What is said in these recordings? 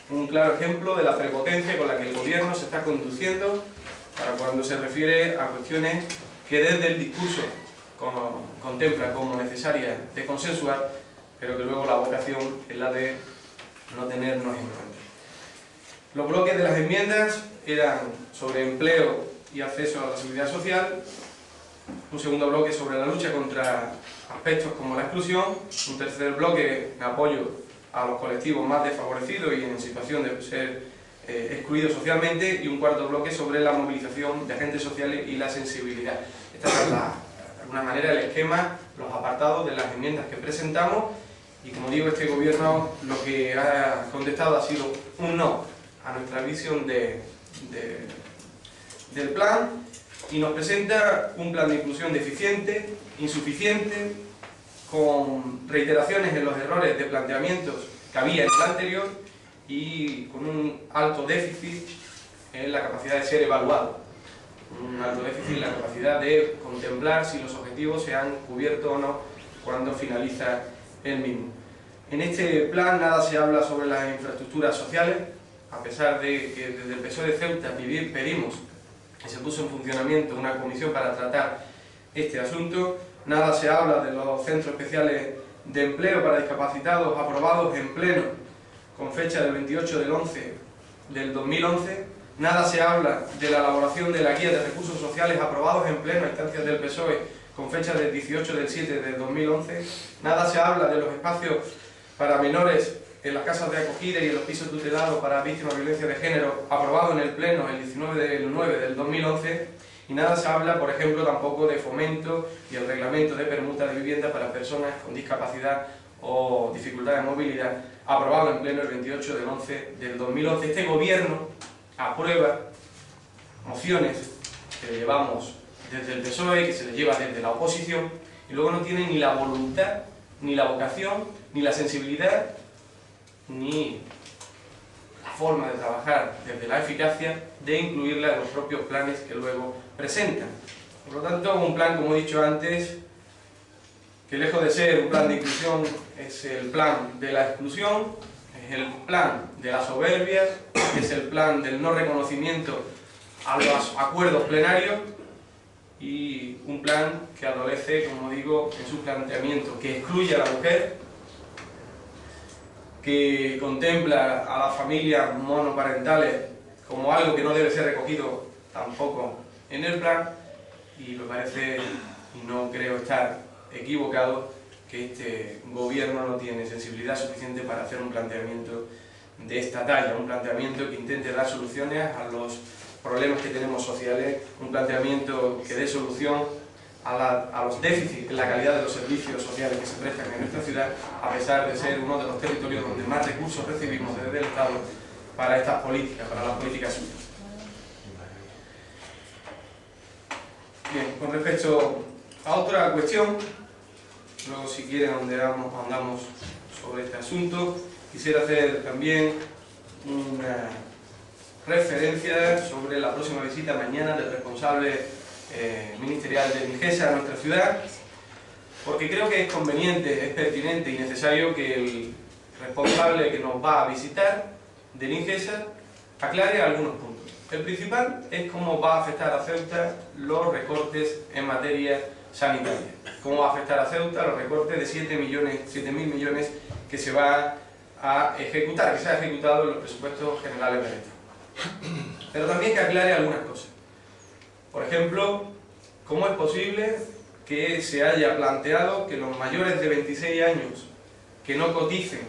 un claro ejemplo de la prepotencia con la que el gobierno se está conduciendo para cuando se refiere a cuestiones que desde el discurso contempla como necesarias de consensuar, pero que luego la vocación es la de no tenernos en cuenta. Los bloques de las enmiendas eran sobre empleo y acceso a la seguridad social, un segundo bloque sobre la lucha contra aspectos como la exclusión, un tercer bloque en apoyo a los colectivos más desfavorecidos y en situación de ser excluidos socialmente, y un cuarto bloque sobre la movilización de agentes sociales y la sensibilidad. Esta es de alguna manera el esquema, los apartados de las enmiendas que presentamos, y como digo, este gobierno lo que ha contestado ha sido un no a nuestra visión del plan, y nos presenta un plan de inclusión deficiente, insuficiente, con reiteraciones en los errores de planteamientos que había en el anterior y con un alto déficit en la capacidad de ser evaluado, un alto déficit en la capacidad de contemplar si los objetivos se han cubierto o no cuando finaliza el mismo. En este plan nada se habla sobre las infraestructuras sociales, a pesar de que desde el PSOE de Ceuta pedimos que se puso en funcionamiento una comisión para tratar este asunto. Nada se habla de los centros especiales de empleo para discapacitados aprobados en pleno con fecha del 28 del 11 del 2011. Nada se habla de la elaboración de la guía de recursos sociales aprobados en pleno a instancias del PSOE con fecha del 18 del 7 del 2011. Nada se habla de los espacios para menores en las casas de acogida y en los pisos tutelados para víctimas de violencia de género, aprobado en el Pleno el 19 del 9 del 2011, y nada se habla, por ejemplo, tampoco de fomento y el reglamento de permuta de vivienda para personas con discapacidad o dificultad de movilidad, aprobado en Pleno el 28 del 11 del 2011. Este gobierno aprueba mociones que le llevamos desde el PSOE, que se le lleva desde la oposición, y luego no tiene ni la voluntad, ni la vocación, ni la sensibilidad, ni la forma de trabajar desde la eficacia de incluirla en los propios planes que luego presentan. Por lo tanto, un plan, como he dicho antes, que lejos de ser un plan de inclusión es el plan de la exclusión, es el plan de la soberbia, es el plan del no reconocimiento a los acuerdos plenarios, y un plan que adolece, como digo, en su planteamiento, que excluye a la mujer, que contempla a las familias monoparentales como algo que no debe ser recogido tampoco en el plan, y me parece, y no creo estar equivocado, que este gobierno no tiene sensibilidad suficiente para hacer un planteamiento de esta talla, un planteamiento que intente dar soluciones a los problemas que tenemos sociales, un planteamiento que dé solución a los déficits en la calidad de los servicios sociales que se prestan en nuestra ciudad, a pesar de ser uno de los territorios donde más recursos recibimos desde el Estado para estas políticas, para las políticas sociales. Bien, con respecto a otra cuestión, luego si quieren andamos sobre este asunto, quisiera hacer también una referencia sobre la próxima visita mañana del responsable ministerial de Ningesa a nuestra ciudad, porque creo que es conveniente, es pertinente y necesario que el responsable que nos va a visitar de Ningesa aclare algunos puntos. El principal es cómo va a afectar a Ceuta los recortes en materia sanitaria, cómo va a afectar a Ceuta los recortes de 7.000 millones que se va a ejecutar, que se ha ejecutado en los presupuestos generales del Estado. Pero también que aclare algunas cosas. Por ejemplo, ¿cómo es posible que se haya planteado que los mayores de 26 años que no coticen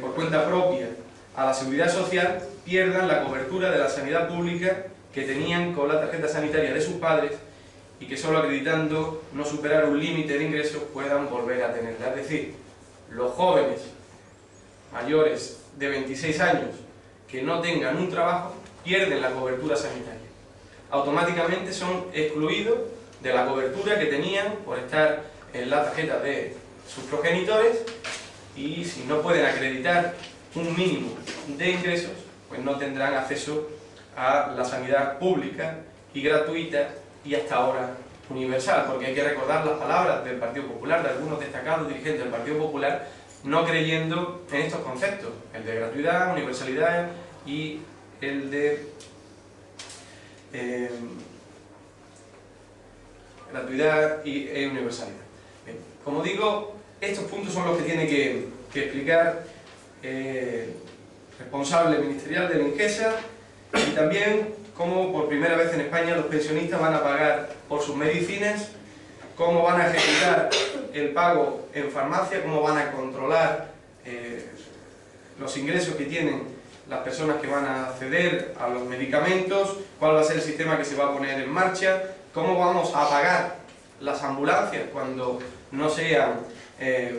por cuenta propia a la seguridad social pierdan la cobertura de la sanidad pública que tenían con la tarjeta sanitaria de sus padres, y que solo acreditando no superar un límite de ingresos puedan volver a tenerla? Es decir, los jóvenes mayores de 26 años que no tengan un trabajo pierden la cobertura sanitaria. Automáticamente son excluidos de la cobertura que tenían por estar en la tarjeta de sus progenitores, y si no pueden acreditar un mínimo de ingresos, pues no tendrán acceso a la sanidad pública y gratuita y hasta ahora universal, porque hay que recordar las palabras del Partido Popular, de algunos destacados dirigentes del Partido Popular, no creyendo en estos conceptos, el de gratuidad, universalidad y el de gratuidad y universalidad. Bien, como digo, estos puntos son los que tiene que explicar el responsable ministerial de la Ingesa, y también cómo por primera vez en España los pensionistas van a pagar por sus medicinas, cómo van a ejecutar el pago en farmacia, cómo van a controlar los ingresos que tienen las personas que van a acceder a los medicamentos, cuál va a ser el sistema que se va a poner en marcha, cómo vamos a pagar las ambulancias cuando no sean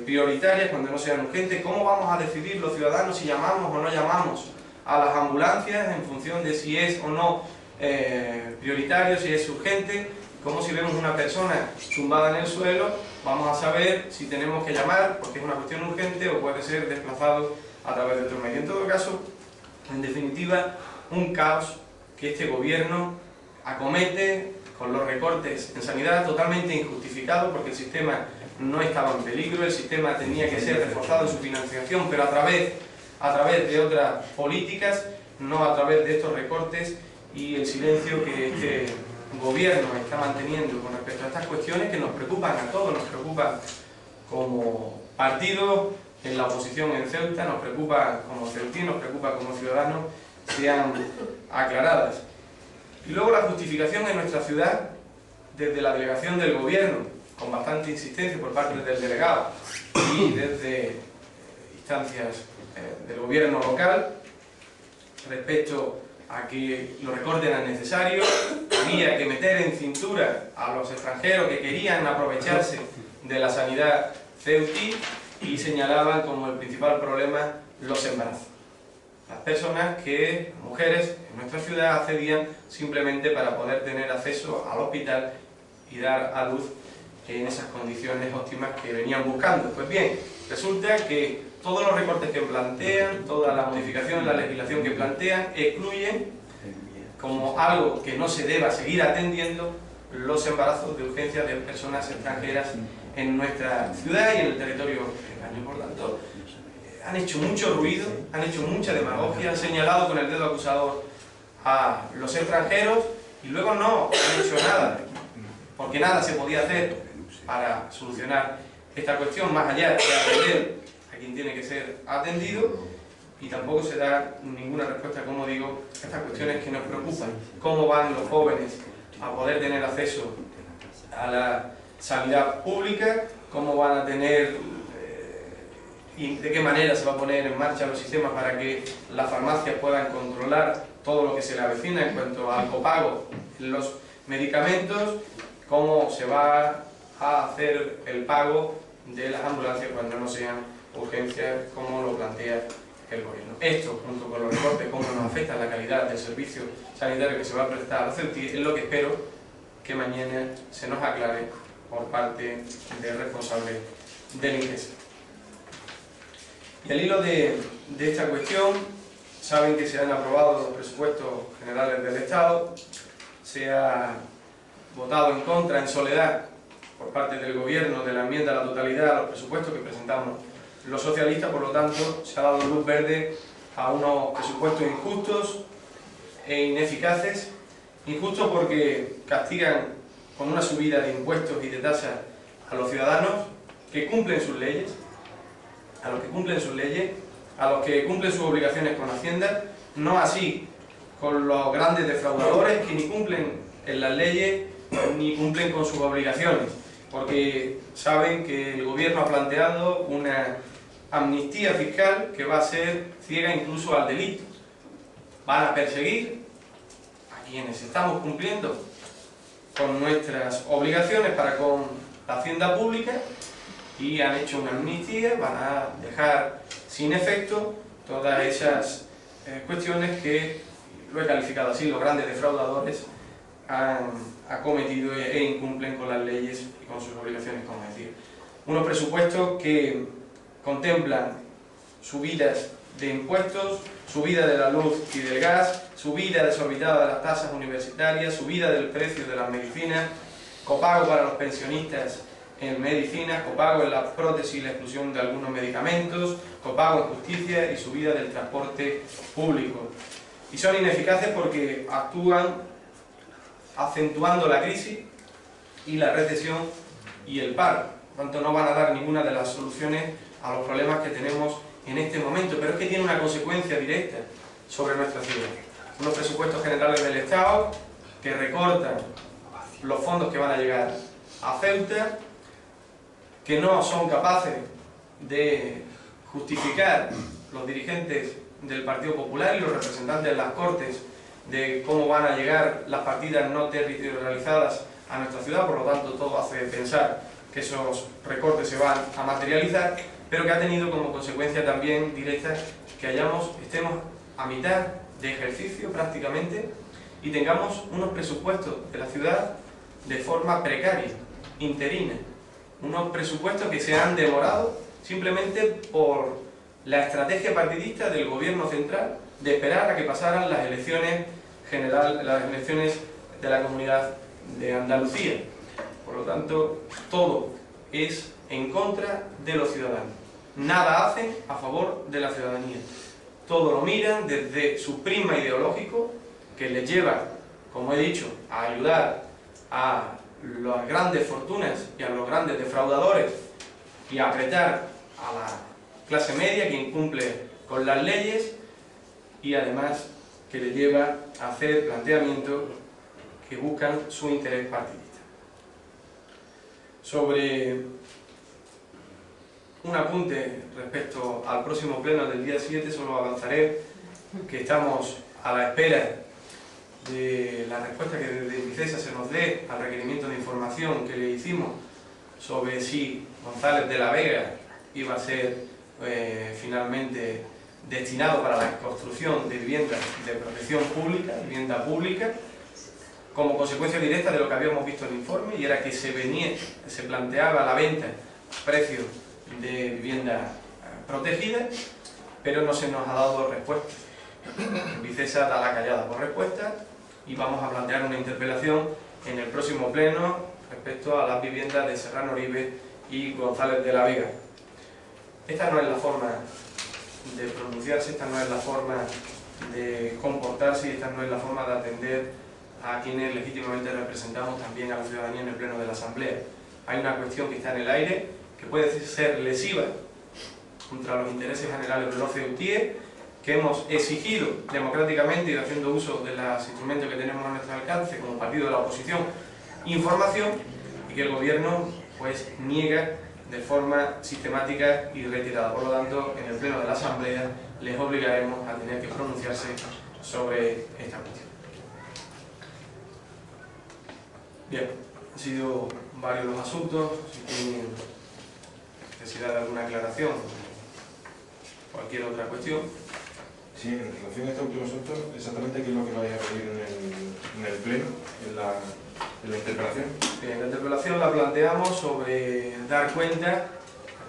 prioritarias, cuando no sean urgentes, cómo vamos a decidir los ciudadanos si llamamos o no llamamos a las ambulancias en función de si es o no prioritario, si es urgente, cómo si vemos una persona tumbada en el suelo, vamos a saber si tenemos que llamar porque es una cuestión urgente o puede ser desplazado a través de otro medio. En todo caso, en definitiva, un caos que este gobierno acomete con los recortes en sanidad totalmente injustificados, porque el sistema no estaba en peligro, el sistema tenía que ser reforzado en su financiación, pero a través de otras políticas, no a través de estos recortes y el silencio que este gobierno está manteniendo con respecto a estas cuestiones que nos preocupan a todos, nos preocupan como partido en la oposición en Ceuta, nos preocupa como ceutinos, nos preocupa como ciudadanos, sean aclaradas. Y luego la justificación en nuestra ciudad, desde la delegación del gobierno, con bastante insistencia por parte del delegado y desde instancias del gobierno local, respecto a que los recortes eran necesarios, había que meter en cintura a los extranjeros que querían aprovecharse de la sanidad ceutí, y señalaban como el principal problema los embarazos. Las personas que, mujeres en nuestra ciudad, accedían simplemente para poder tener acceso al hospital y dar a luz en esas condiciones óptimas que venían buscando. Pues bien, resulta que todos los recortes que plantean, toda la modificación en la legislación que plantean, excluyen como algo que no se deba seguir atendiendo los embarazos de urgencia de personas extranjeras en nuestra ciudad y en el territorio español. Por tanto, han hecho mucho ruido, han hecho mucha demagogia, han señalado con el dedo acusador a los extranjeros y luego no han hecho nada, porque nada se podía hacer para solucionar esta cuestión más allá de atender a quien tiene que ser atendido, y tampoco se da ninguna respuesta, como digo, a estas cuestiones que nos preocupan. ¿Cómo van los jóvenes a poder tener acceso a la sanidad pública? ¿Cómo van a tener y de qué manera se va a poner en marcha los sistemas para que las farmacias puedan controlar todo lo que se le avecina en cuanto al copago en los medicamentos? ¿Cómo se va a hacer el pago de las ambulancias cuando no sean urgencias, como lo plantea el gobierno? Esto, junto con los recortes, cómo nos afecta la calidad del servicio sanitario que se va a prestar a la CEUTI, es lo que espero que mañana se nos aclare por parte del responsable del Ingesa. Y al hilo de esta cuestión, saben que se han aprobado los presupuestos generales del Estado, se ha votado en contra, en soledad, por parte del gobierno, de la enmienda a la totalidad a los presupuestos que presentamos los socialistas. Por lo tanto, se ha dado luz verde a unos presupuestos injustos e ineficaces. Injustos porque castigan con una subida de impuestos y de tasas a los ciudadanos que cumplen sus leyes, a los que cumplen sus leyes, a los que cumplen sus obligaciones con Hacienda, no así con los grandes defraudadores que ni cumplen en las leyes ni cumplen con sus obligaciones, porque saben que el gobierno ha planteado una amnistía fiscal que va a ser ciega incluso al delito. Van a perseguir a quienes estamos cumpliendo con nuestras obligaciones para con la hacienda pública, y han hecho una amnistía, van a dejar sin efecto todas esas cuestiones que, lo he calificado así, los grandes defraudadores han acometido e incumplen con las leyes y con sus obligaciones, como decía. Unos presupuestos que contemplan subidas de impuestos, subida de la luz y del gas, subida desorbitada de las tasas universitarias, subida del precio de las medicinas, copago para los pensionistas en medicinas, copago en la prótesis y la exclusión de algunos medicamentos, copago en justicia y subida del transporte público. Y son ineficaces porque actúan acentuando la crisis y la recesión y el paro. Por tanto, no van a dar ninguna de las soluciones a los problemas que tenemos en este momento, pero es que tiene una consecuencia directa sobre nuestra ciudad. Unos presupuestos generales del Estado que recortan los fondos que van a llegar a Ceuta, que no son capaces de justificar los dirigentes del Partido Popular y los representantes de las Cortes de cómo van a llegar las partidas no territorializadas a nuestra ciudad. Por lo tanto, todo hace pensar que esos recortes se van a materializar, pero que ha tenido como consecuencia también directa que estemos a mitad de ejercicio prácticamente y tengamos unos presupuestos de la ciudad de forma precaria, interina, unos presupuestos que se han demorado simplemente por la estrategia partidista del gobierno central de esperar a que pasaran las elecciones generales, las elecciones de la Comunidad de Andalucía. Por lo tanto, todo es en contra de los ciudadanos. Nada hacen a favor de la ciudadanía. Todo lo miran desde su prisma ideológico, que les lleva, como he dicho, a ayudar a las grandes fortunas y a los grandes defraudadores y a apretar a la clase media que incumple con las leyes, y además que les lleva a hacer planteamientos que buscan su interés partidista. Sobre un apunte respecto al próximo pleno del día 7, solo avanzaré que estamos a la espera de la respuesta que desde Indicesa se nos dé al requerimiento de información que le hicimos sobre si González de la Vega iba a ser finalmente destinado para la construcción de viviendas de protección pública, vivienda pública, como consecuencia directa de lo que habíamos visto en el informe, y era que se planteaba la venta a precio de vivienda protegida, pero no se nos ha dado respuesta. Indicesa da la callada por respuesta y vamos a plantear una interpelación en el próximo pleno respecto a las viviendas de Serrano Oribe y González de la Vega. Esta no es la forma de pronunciarse, esta no es la forma de comportarse y esta no es la forma de atender a quienes legítimamente representamos también a la ciudadanía en el pleno de la Asamblea. Hay una cuestión que está en el aire, que puede ser lesiva contra los intereses generales de los ceutíes, que hemos exigido democráticamente y haciendo uso de los instrumentos que tenemos a nuestro alcance como partido de la oposición, información, y que el gobierno pues niega de forma sistemática y reiterada. Por lo tanto, en el pleno de la Asamblea les obligaremos a tener que pronunciarse sobre esta cuestión. Bien, han sido varios los asuntos. Si tienen necesidad de alguna aclaración, cualquier otra cuestión. Sí, en relación a este último asunto, exactamente qué es lo que vais a pedir en el pleno, en la interpelación. Bien, la interpelación la planteamos sobre dar cuenta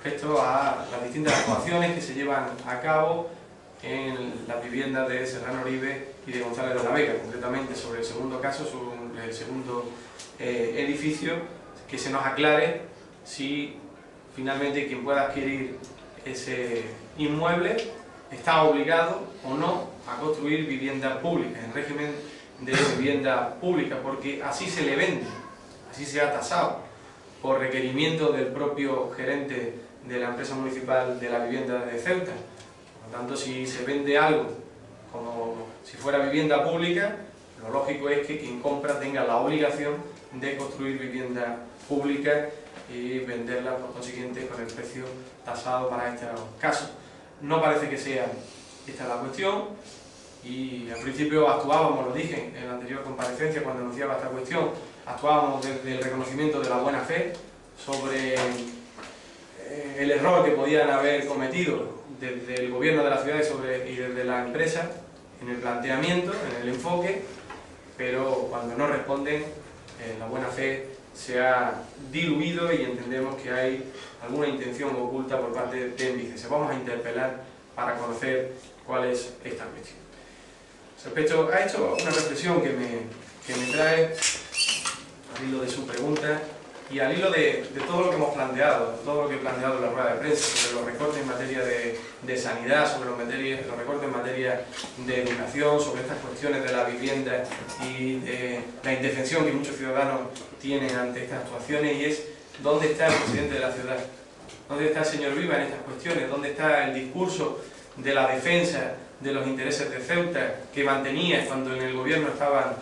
respecto a las distintas actuaciones que se llevan a cabo en las viviendas de Serrano Oribe y de González de la Vega, concretamente sobre el segundo caso, sobre el segundo edificio, que se nos aclare si finalmente quien pueda adquirir ese inmueble está obligado o no a construir vivienda pública, en régimen de vivienda pública, porque así se le vende, así se ha tasado, por requerimiento del propio gerente de la empresa municipal de la vivienda de Ceuta. Por lo tanto, si se vende algo como si fuera vivienda pública, lo lógico es que quien compra tenga la obligación de construir vivienda pública y venderla por consiguiente con el precio tasado para este caso. No parece que sea esta la cuestión, y al principio actuábamos, lo dije en la anterior comparecencia cuando anunciaba esta cuestión, actuábamos desde el reconocimiento de la buena fe sobre el error que podían haber cometido desde el gobierno de la ciudad y desde la empresa en el planteamiento, en el enfoque, pero cuando no responden, la buena fe se ha diluido y entendemos que hay alguna intención oculta por parte de Indicesa. Vamos a interpelar para conocer cuál es esta cuestión. Respecto a esto, una reflexión que me trae, al hilo de su pregunta, Y al hilo de todo lo que hemos planteado, todo lo que he planteado en la rueda de prensa, sobre los recortes en materia de sanidad, sobre los recortes en materia de educación, sobre estas cuestiones de la vivienda y de la indefensión que muchos ciudadanos tienen ante estas actuaciones, y es ¿dónde está el presidente de la ciudad? ¿Dónde está el señor Viva en estas cuestiones? ¿Dónde está el discurso de la defensa de los intereses de Ceuta que mantenía cuando en el gobierno estaban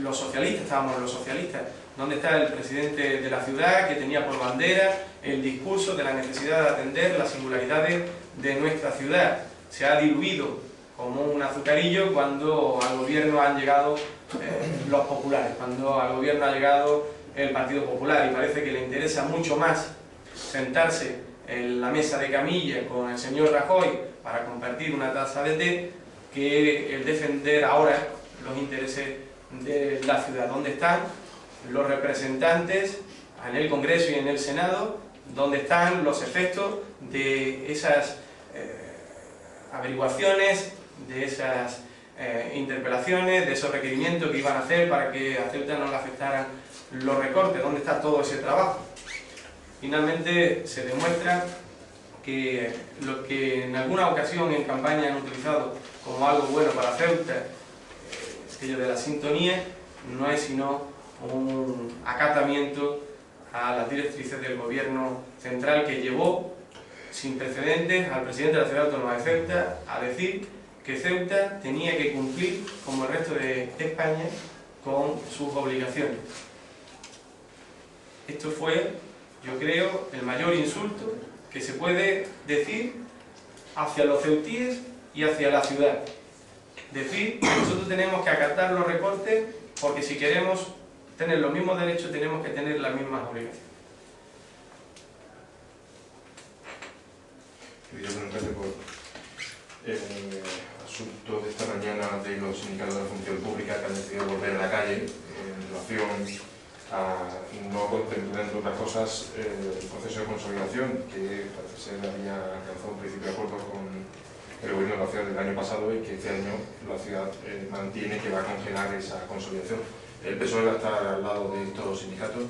los socialistas, estábamos los socialistas? ¿Dónde está el presidente de la ciudad que tenía por bandera el discurso de la necesidad de atender las singularidades de nuestra ciudad? Se ha diluido como un azucarillo cuando al gobierno han llegado los populares, cuando al gobierno ha llegado el Partido Popular, y parece que le interesa mucho más sentarse en la mesa de camilla con el señor Rajoy para compartir una taza de té que el defender ahora los intereses de la ciudad. ¿Dónde están los representantes en el Congreso y en el Senado? ¿Dónde están los efectos de esas averiguaciones, de esas interpelaciones, de esos requerimientos que iban a hacer para que a Ceuta no le afectaran los recortes? ¿Dónde está todo ese trabajo? Finalmente se demuestra que lo que en alguna ocasión en campaña han utilizado como algo bueno para Ceuta, aquello de la sintonía, no es sino un acatamiento a las directrices del gobierno central, que llevó sin precedentes al presidente de la Ciudad Autónoma de Ceuta a decir que Ceuta tenía que cumplir, como el resto de España, con sus obligaciones. Esto fue, yo creo, el mayor insulto que se puede decir hacia los ceutíes y hacia la ciudad. Decir que nosotros tenemos que acatar los recortes porque si queremos tener los mismos derechos tenemos que tener las mismas obligaciones. Quería preguntarte por el asunto de esta mañana de los sindicatos de la función pública que han decidido volver a la calle en relación a no contemplar, entre otras cosas, el proceso de consolidación que parece ser había alcanzado un principio de acuerdo con el gobierno de la ciudad del año pasado, y que este año la ciudad mantiene que va a congelar esa consolidación. ¿El PSOE va a estar al lado de estos los sindicatos?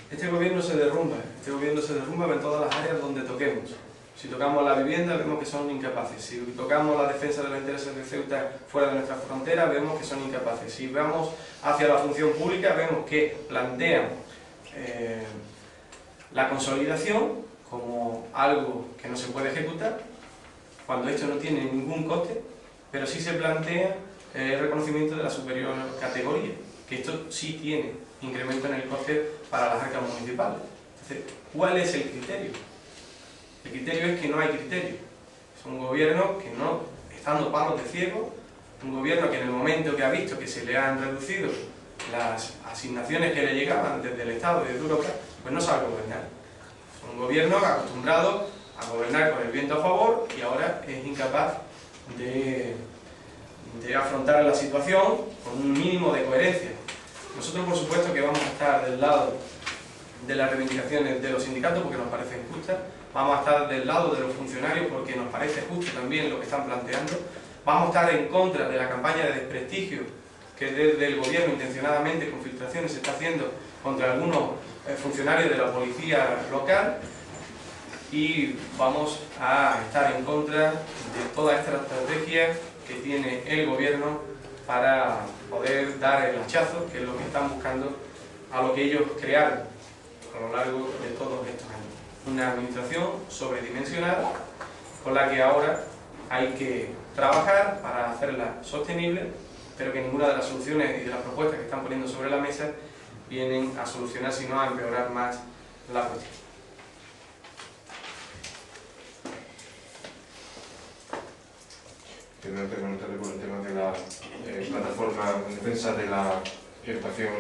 Este gobierno se derrumba en todas las áreas donde toquemos. Si tocamos la vivienda, vemos que son incapaces. Si tocamos la defensa de los intereses de Ceuta fuera de nuestra frontera, vemos que son incapaces. Si vamos hacia la función pública, vemos que plantean la consolidación como algo que no se puede ejecutar, cuando esto no tiene ningún coste, pero sí se plantea el reconocimiento de la superior categoría, que esto sí tiene incremento en el coste para las arcas municipales. Entonces, ¿cuál es el criterio? El criterio es que no hay criterio. Es un gobierno que no, estando palos de ciego, un gobierno que en el momento que ha visto que se le han reducido las asignaciones que le llegaban desde el Estado y desde Europa, pues no sabe gobernar. Es un gobierno acostumbrado a gobernar con el viento a favor y ahora es incapaz de afrontar la situación con un mínimo de coherencia. Nosotros, por supuesto, que vamos a estar del lado de las reivindicaciones de los sindicatos porque nos parecen justas, vamos a estar del lado de los funcionarios porque nos parece justo también lo que están planteando, vamos a estar en contra de la campaña de desprestigio que desde el gobierno intencionadamente con filtraciones se está haciendo contra algunos funcionarios de la policía local, y vamos a estar en contra de toda esta estrategia que tiene el gobierno para poder dar el hachazo, que es lo que están buscando, a lo que ellos crearon a lo largo de todos estos años. Una administración sobredimensionada con la que ahora hay que trabajar para hacerla sostenible, pero que ninguna de las soluciones y de las propuestas que están poniendo sobre la mesa vienen a solucionar, sino a empeorar más la cuestión. Quiero preguntarle por el tema de la plataforma en defensa de la educación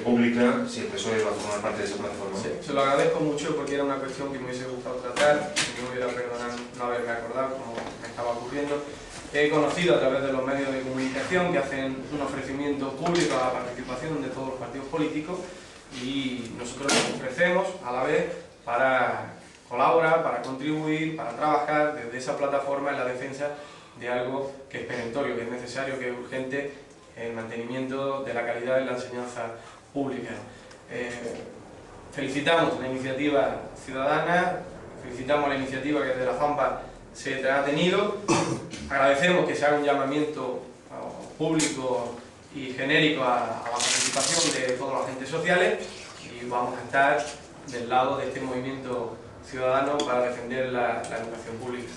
pública, si el PSOE va a formar parte de esa plataforma. Sí, se lo agradezco mucho porque era una cuestión que me hubiese gustado tratar, que me hubiera perdonado no haberme acordado como me estaba ocurriendo. He conocido a través de los medios de comunicación que hacen un ofrecimiento público a la participación de todos los partidos políticos, y nosotros nos ofrecemos a la vez para colaborar, para contribuir, para trabajar desde esa plataforma en la defensa de algo que es perentorio, que es necesario, que es urgente, el mantenimiento de la calidad de la enseñanza pública. Felicitamos la iniciativa ciudadana, felicitamos la iniciativa que desde la FAMPA se ha tenido, agradecemos que se haga un llamamiento público y genérico a la participación de todos los agentes sociales y vamos a estar del lado de este movimiento ciudadano para defender la educación pública.